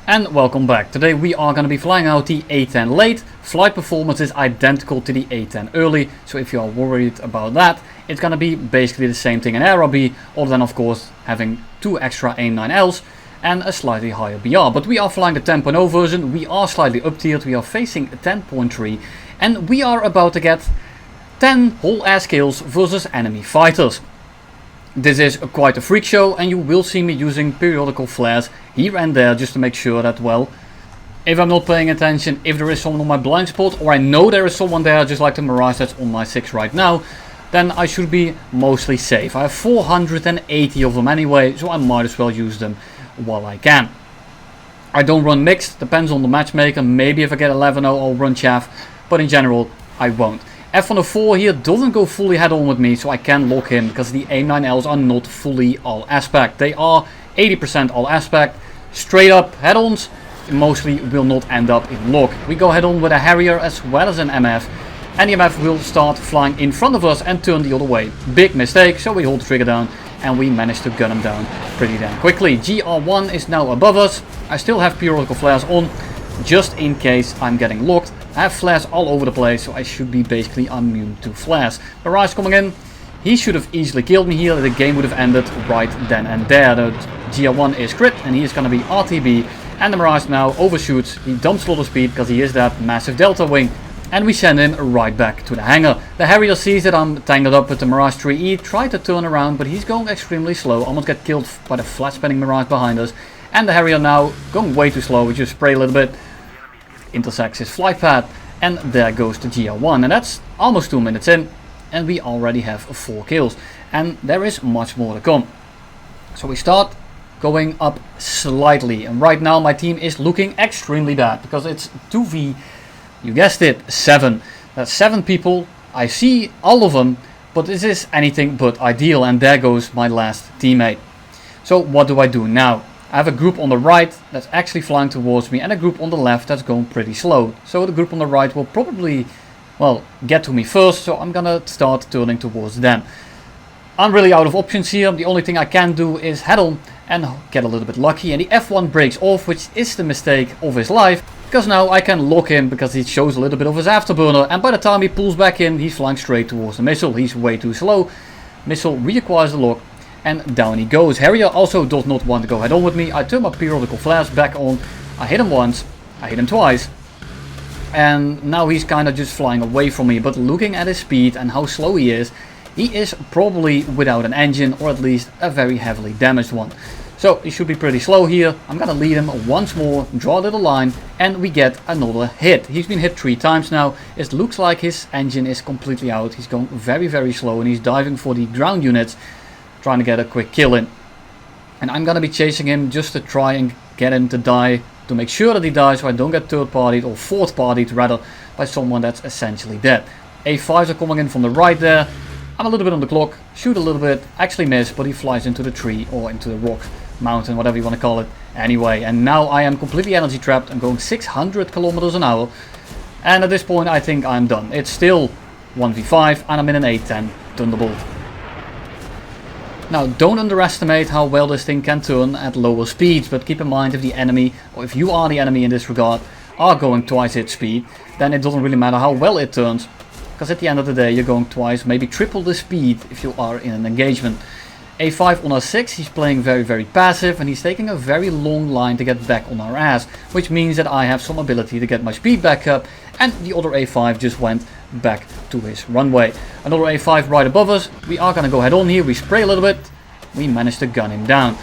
And welcome back. Today we are going to be flying out the A-10 late. Flight performance is identical to the A-10 early, so if you are worried about that, it's going to be basically the same thing in AeroB, other than of course having 2 extra A9Ls and a slightly higher BR. But we are flying the 10.0 version, we are slightly up-tiered, we are facing 10.3, and we are about to get 10 whole ass kills versus enemy fighters. This is quite a freak show, and you will see me using periodical flares here and there just to make sure that, well, if I'm not paying attention, if there is someone on my blind spot, or I know there is someone there just like the Mirage that's on my 6 right now, then I should be mostly safe. I have 480 of them anyway, so I might as well use them while I can. I don't run mixed, depends on the matchmaker. Maybe if I get 11-0 I'll run chaff, but in general I won't. F104 here doesn't go fully head on with me, so I can lock him because the A9Ls are not fully all aspect. They are 80% all aspect. Straight up head ons mostly will not end up in lock. We go head on with a Harrier as well as an MF, and the MF will start flying in front of us and turn the other way. Big mistake, so we hold the trigger down and we manage to gun him down pretty damn quickly. GR1 is now above us. I still have periodical flares on just in case I'm getting locked. I have flares all over the place, so I should be basically immune to flares. Mirage coming in, he should have easily killed me here. The game would have ended right then and there. The GR1 is crit and he is going to be RTB, and the Mirage now overshoots. He dumps a lot of speed because he is that massive delta wing, and we send him right back to the hangar. The Harrier sees that I'm tangled up with the Mirage 3E, tried to turn around, but he's going extremely slow. Almost get killed by the flat spinning Mirage behind us, and the Harrier now going way too slow. We just spray a little bit, intersects his flight path, and there goes the GR1, and that's almost 2 minutes in, and we already have 4 kills, and there is much more to come. So we start going up slightly, and right now my team is looking extremely bad because it's 2v, you guessed it, 7. That's 7 people. I see all of them, but this is anything but ideal, and there goes my last teammate. So what do I do now? I have a group on the right that's actually flying towards me and a group on the left that's going pretty slow. So the group on the right will probably, well, get to me first, so I'm gonna start turning towards them. I'm really out of options here. The only thing I can do is head on and get a little bit lucky, and the F1 breaks off, which is the mistake of his life, because now I can lock him because he shows a little bit of his afterburner, and by the time he pulls back in, he's flying straight towards the missile. He's way too slow. Missile reacquires the lock, and down he goes. Harrier also does not want to go head on with me. I turn my periodical flares back on. I hit him once, I hit him twice, and now he's kind of just flying away from me. But looking at his speed and how slow he is probably without an engine, or at least a very heavily damaged one. So he should be pretty slow here. I'm gonna lead him once more, draw a little line, and we get another hit. He's been hit 3 times now. It looks like his engine is completely out. He's going very, very slow, and he's diving for the ground units, trying to get a quick kill in. And I'm gonna be chasing him just to try and get him to die, to make sure that he dies, so I don't get third partied, or fourth partied rather, by someone that's essentially dead. A5s are coming in from the right there. I'm a little bit on the clock, shoot a little bit, actually miss, but he flies into the tree or into the rock, mountain, whatever you want to call it. Anyway, and now I am completely energy trapped. I'm going 600 kilometers an hour, and at this point I think I'm done. It's still 1v5 and I'm in an A-10 Thunderbolt. Now, don't underestimate how well this thing can turn at lower speeds, but keep in mind if the enemy, or if you are the enemy in this regard, are going twice its speed, then it doesn't really matter how well it turns, because at the end of the day you're going twice, maybe triple the speed if you are in an engagement. A5 on our 6, he's playing very, very passive, and he's taking a very long line to get back on our ass, which means that I have some ability to get my speed back up, and the other A5 just went back to his runway. Another A5 right above us. We are gonna go head on here. We spray a little bit. We managed to gun him down.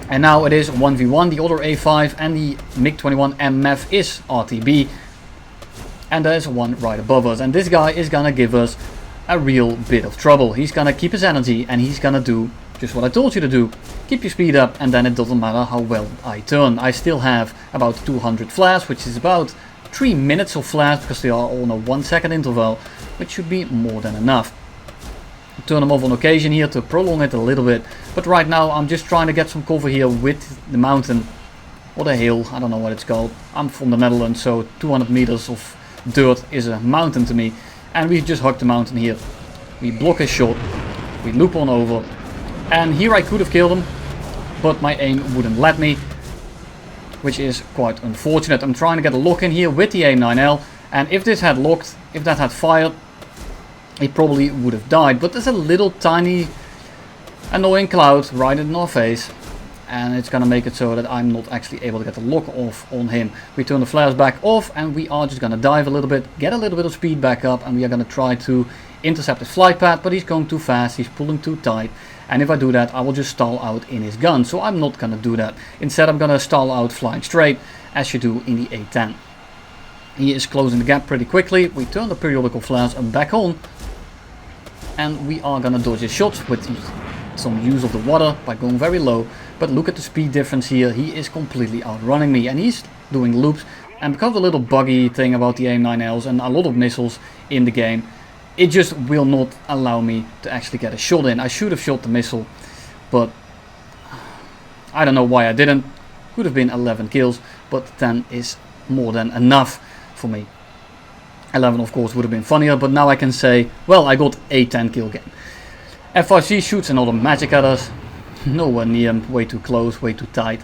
And now it is 1v1. The other A5 and the MiG-21 MF is RTB. And there's one right above us. And this guy is gonna give us a real bit of trouble. He's gonna keep his energy, and he's gonna do just what I told you to do. Keep your speed up, and then it doesn't matter how well I turn. I still have about 200 flares, which is about 3 minutes of flares, because they are all on a 1 second interval, which should be more than enough. Turn them off on occasion here to prolong it a little bit, but right now I'm just trying to get some cover here with the mountain, or the hill, I don't know what it's called. I'm from the Netherlands, so 200 meters of dirt is a mountain to me, and we just hugged the mountain here. We block his shot, we loop on over, and here I could have killed him, but my aim wouldn't let me. which is quite unfortunate. I'm trying to get a lock in here with the A9L, and if this had locked, if that had fired, he probably would have died. But there's a little tiny annoying cloud right in our face, and it's gonna make it so that I'm not actually able to get the lock off on him. We turn the flares back off, and we are just gonna dive a little bit, get a little bit of speed back up, and we are gonna try to intercept his flight path, but he's going too fast, he's pulling too tight, and if I do that I will just stall out in his gun, so I'm not gonna do that. Instead I'm gonna stall out flying straight, as you do in the A-10. He is closing the gap pretty quickly. We turn the periodical flares back on, and we are gonna dodge his shots with some use of the water by going very low. But look at the speed difference here. He is completely outrunning me, and he's doing loops. And because of the little buggy thing about the AIM-9Ls and a lot of missiles in the game, it just will not allow me to actually get a shot in. I should have shot the missile, but I don't know why I didn't. Could have been 11 kills, but 10 is more than enough for me. 11 of course would have been funnier, but now I can say, well, I got a 10 kill game. F5C shoots another magic at us. Nowhere near him, way too close, way too tight.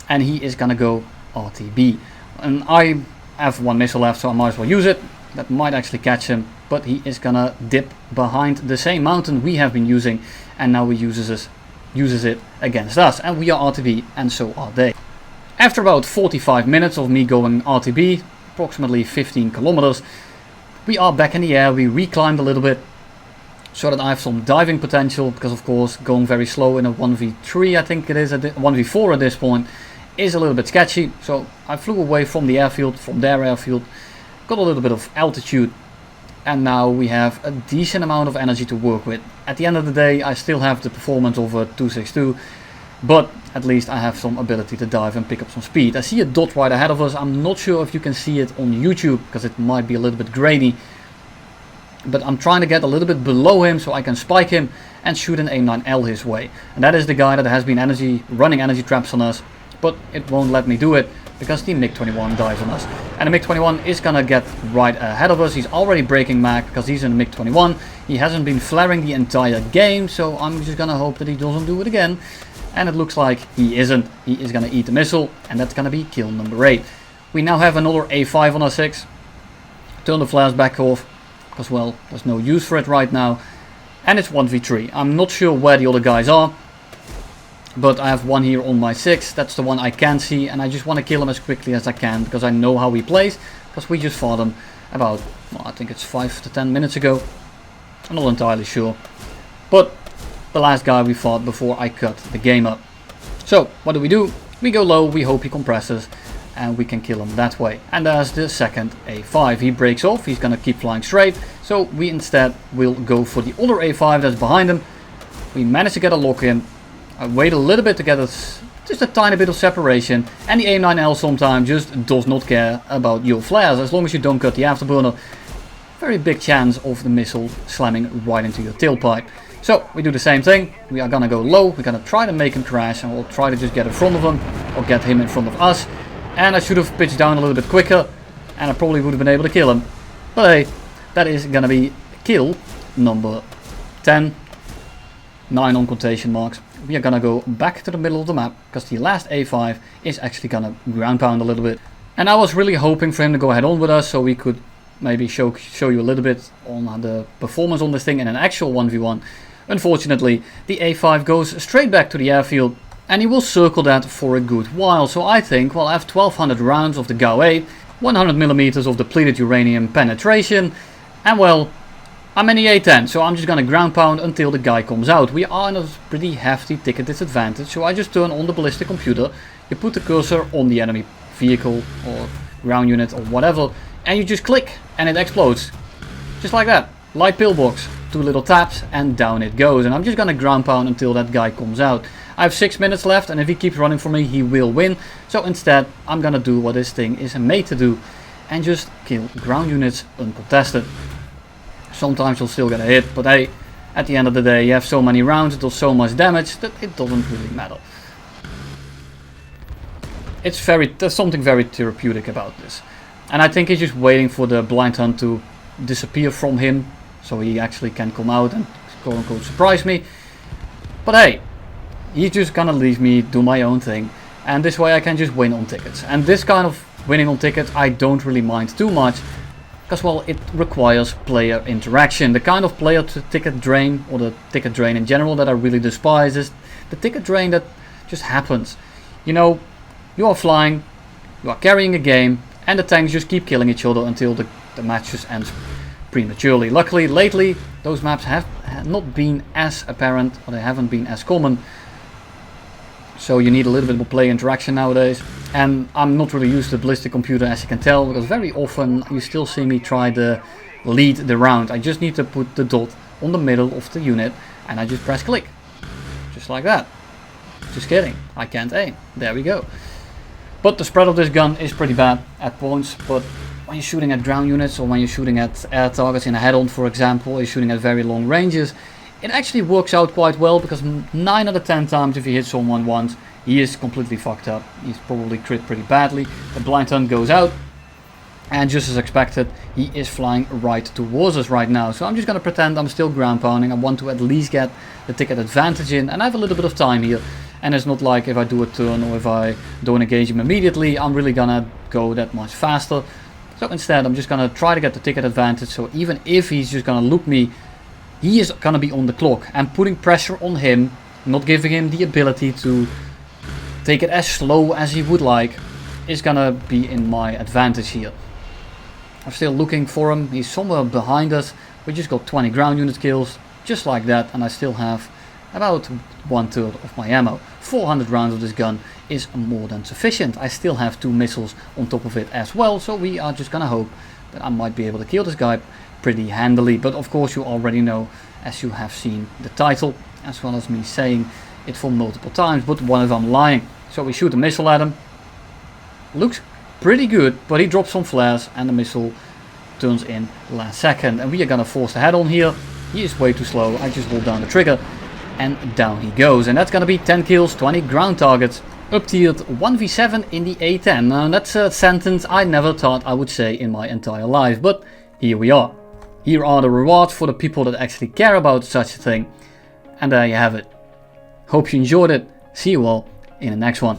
And he is gonna go RTB. And I have one missile left, so I might as well use it. That might actually catch him, but he is gonna dip behind the same mountain we have been using, and now he uses it against us. And we are RTB, and so are they. After about 45 minutes of me going RTB, approximately 15 kilometers, we are back in the air. We reclimbed a little bit, so that I have some diving potential, because of course going very slow in a 1v3, I think it is, 1v4 at this point, is a little bit sketchy. So I flew away from the airfield, from their airfield, got a little bit of altitude, and now we have a decent amount of energy to work with. At the end of the day I still have the performance of a 262, but at least I have some ability to dive and pick up some speed. I see a dot right ahead of us. I'm not sure if you can see it on YouTube, because it might be a little bit grainy. But I'm trying to get a little bit below him so I can spike him and shoot an A9L his way. And that is the guy that has been running energy traps on us, but it won't let me do it because the MiG-21 dives on us. And the MiG-21 is gonna get right ahead of us. He's already breaking mag because he's in the MiG-21. He hasn't been flaring the entire game, so I'm just gonna hope that he doesn't do it again. And it looks like he isn't. He is gonna eat the missile, and that's gonna be kill number 8. We now have another A5 on our 6. Turn the flares back off, because well, there's no use for it right now, and it's 1v3. I'm not sure where the other guys are, but I have one here on my 6. That's the one I can see, and I just want to kill him as quickly as I can, because I know how he plays, because we just fought him about, well, I think it's 5 to 10 minutes ago. I'm not entirely sure, but the last guy we fought before I cut the game up. So what do? We go low, we hope he compresses, and we can kill him that way. And there's the second A5. He breaks off, he's gonna keep flying straight, so we instead will go for the other A5 that's behind him. We managed to get a lock in. I wait a little bit to get us just a tiny bit of separation, and the A9L sometimes just does not care about your flares. As long as you don't cut the afterburner, very big chance of the missile slamming right into your tailpipe. So we do the same thing. We are gonna go low, we're gonna try to make him crash, and we'll try to just get in front of him, or get him in front of us. And I should have pitched down a little bit quicker, and I probably would have been able to kill him. But hey, that is gonna be kill number 10. 9 on quotation marks. We are gonna go back to the middle of the map, because the last A5 is actually gonna ground pound a little bit. And I was really hoping for him to go head on with us, so we could maybe show you a little bit on the performance on this thing in an actual 1v1. Unfortunately, the A5 goes straight back to the airfield, and he will circle that for a good while. So I think, well, I have 1200 rounds of the GAU-8, 100mm of depleted uranium penetration, and well, I'm in the A-10, so I'm just gonna ground pound until the guy comes out. We are in a pretty hefty ticket disadvantage, so I just turn on the ballistic computer, you put the cursor on the enemy vehicle or ground unit or whatever, and you just click and it explodes. Just like that. Light pillbox, 2 little taps, and down it goes. And I'm just gonna ground pound until that guy comes out. I have 6 minutes left, and if he keeps running for me, he will win. So instead, I'm gonna do what this thing is made to do, and just kill ground units uncontested. Sometimes you'll still get a hit, but hey, at the end of the day, you have so many rounds, it does so much damage that it doesn't really matter. There's something very therapeutic about this. And I think he's just waiting for the blind hunt to disappear from him, so he actually can come out and quote unquote surprise me. But hey, he's just gonna leave me do my own thing, and this way I can just win on tickets. And this kind of winning on tickets I don't really mind too much, because well, it requires player interaction. The kind of player ticket drain, or the ticket drain in general, that I really despise is the ticket drain that just happens. You know, you are flying, you are carrying a game, and the tanks just keep killing each other until the match just ends prematurely. Luckily, lately, those maps have not been as apparent, or they haven't been as common. So you need a little bit more player interaction nowadays. And I'm not really used to the ballistic computer, as you can tell, because very often you still see me try to lead the round. I just need to put the dot on the middle of the unit, and I just press click. Just like that. Just kidding, I can't aim. There we go. But the spread of this gun is pretty bad at points, but when you're shooting at ground units, or when you're shooting at air targets in a head-on, for example, or you're shooting at very long ranges, it actually works out quite well, because 9 out of 10 times if you hit someone once, he is completely fucked up. He's probably crit pretty badly. The blind hunt goes out, and just as expected, he is flying right towards us right now. So I'm just going to pretend I'm still ground pounding. I want to at least get the ticket advantage in, and I have a little bit of time here. And it's not like if I do a turn or if I don't engage him immediately, I'm really gonna go that much faster. So instead, I'm just gonna try to get the ticket advantage. So even if he's just gonna loop me, he is gonna be on the clock, and putting pressure on him, not giving him the ability to take it as slow as he would like, is gonna be in my advantage here. I'm still looking for him. He's somewhere behind us. We just got 20 ground unit kills, just like that, and I still have about 1/3 of my ammo. 400 rounds of this gun is more than sufficient. I still have 2 missiles on top of it as well, so we are just gonna hope that I might be able to kill this guy pretty handily. But of course you already know, as you have seen the title, as well as me saying it for multiple times, but what if I'm lying? So we shoot a missile at him. Looks pretty good, but he drops some flares and the missile turns in last second. And we are gonna force the head on here. He is way too slow. I just hold down the trigger, and down he goes. And that's gonna be 10 kills, 20 ground targets, up tiered 1v7 in the A-10. Now that's a sentence I never thought I would say in my entire life, but here we are. Here are the rewards for the people that actually care about such a thing. And there you have it. Hope you enjoyed it. See you all in the next one.